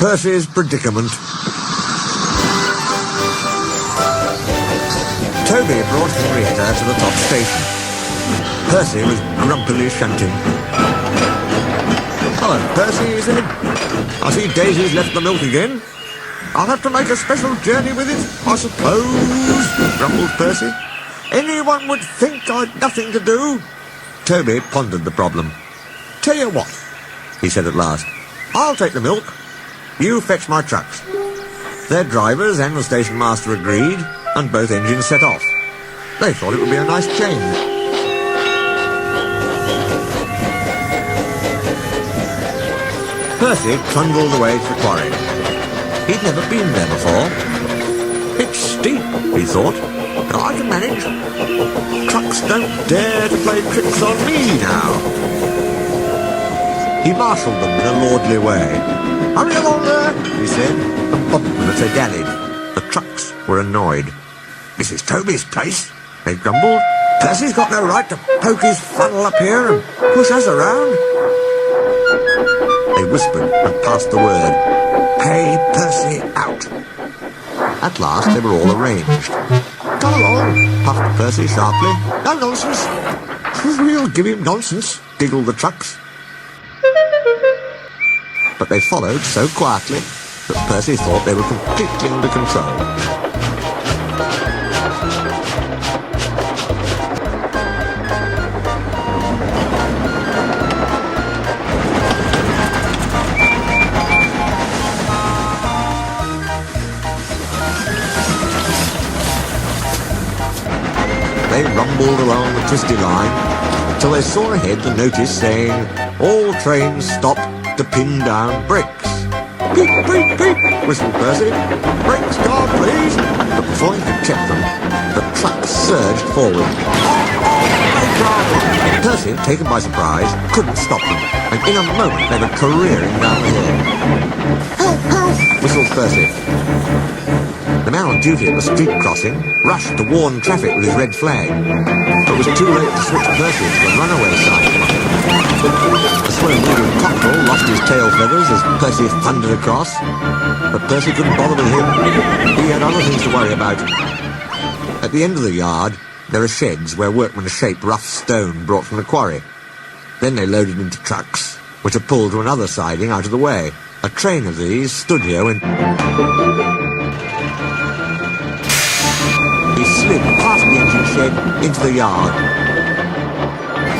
Percy's predicament. Toby brought Henrietta to the top station. Percy was grumpily shunting. "Hello, Percy," he said. "I see Daisy's left the milk again. I'll have to make a special journey with it, I suppose," grumbled Percy. "Anyone would think I'd nothing to do." Toby pondered the problem. "Tell you what," he said at last. "I'll take the milk. You fetch my trucks." Their drivers and the station master agreed, and both engines set off. They thought it would be a nice change. Percy trundled away to the quarry. He'd never been there before. "It's steep," he thought, "but I can manage. Trucks don't dare to play tricks on me now." He marshalled them in a lordly way. "Hurry along there," he said, and bumped them as they dallied. The trucks were annoyed. "This is Toby's place," they grumbled. "Percy's got no right to poke his funnel up here and push us around." They whispered and passed the word, "Pay Percy out." At last they were all arranged. "Come along," puffed Percy sharply. "No nonsense." "We'll give him nonsense," giggled the trucks. But they followed so quietly that Percy thought they were completely under control. They rumbled along the twisty line till they saw ahead the notice saying, "All trains stop to pin down brakes." "Beep, beep, beep," whistled Percy. "Brakes, guard, please." But before he could check them, the truck surged forward. Percy, taken by surprise, couldn't stop them, and in a moment they were careering down the hill. "Help, help," whistled Percy. The man on duty at the street crossing rushed to warn traffic with his red flag, but it was too late to switch Percy to the runaway side. The slow-moving cockerel lost his tail feathers as Percy thundered across, but Percy couldn't bother with him. He had other things to worry about. At the end of the yard, there are sheds where workmen shape rough stone brought from the quarry. Then they loaded into trucks, which are pulled to another siding out of the way. A train of these stood here when he slid past the engine shed into the yard.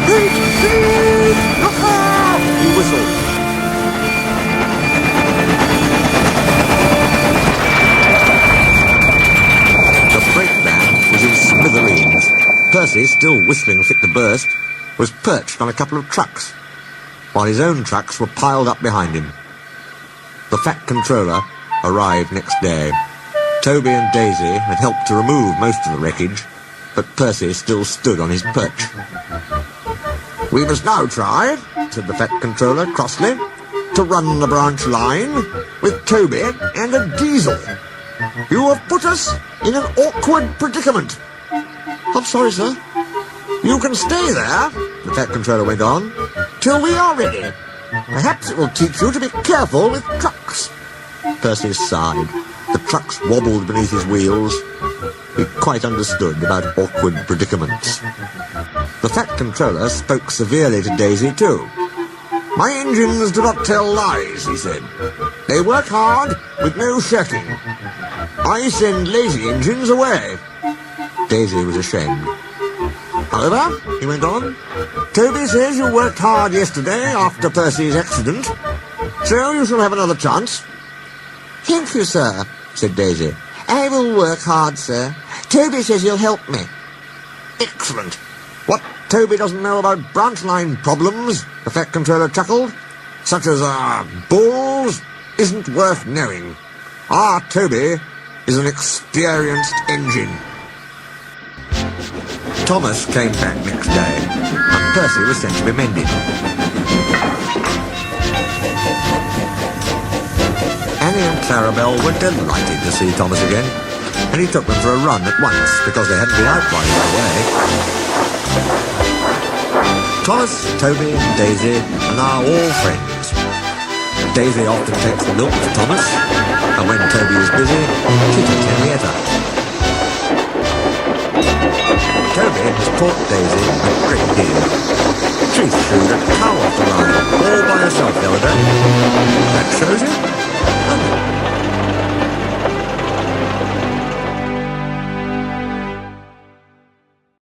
"Heat! Heat! Look out!" he whistled. The brake van was in smithereens. Percy, still whistling fit to burst, was perched on a couple of trucks, while his own trucks were piled up behind him. The Fat Controller arrived next day. Toby and Daisy had helped to remove most of the wreckage, but Percy still stood on his perch. "We must now try," said the Fat Controller crossly, "to run the branch line with Toby and a diesel. You have put us in an awkward predicament." "I'm sorry, sir." "You can stay there," the Fat Controller went on, "till we are ready. Perhaps it will teach you to be careful with trucks." Percy sighed. The trucks wobbled beneath his wheels. He quite understood about awkward predicaments. The Fat Controller spoke severely to Daisy, too. "My engines do not tell lies," he said. "They work hard with no shirking. I send lazy engines away." Daisy was ashamed. "However," he went on, "Toby says you worked hard yesterday after Percy's accident, so you shall have another chance." "Thank you, sir," said Daisy. "I will work hard, sir. Toby says he'll help me." "Excellent. What Toby doesn't know about branch line problems," the Fat Controller chuckled, "such as, bulls, isn't worth knowing. Our Toby is an experienced engine." Thomas came back next day, and Percy was sent to be mended. Annie and Clarabelle were delighted to see Thomas again, and he took them for a run at once because they hadn't been out quite that way. Thomas, Toby and Daisy are now all friends. Daisy often takes the milk to Thomas, and when Toby is busy, she takes Henrietta. Toby has taught Daisy a great deal. She threw the cow off the line, all by herself the other day. That shows you.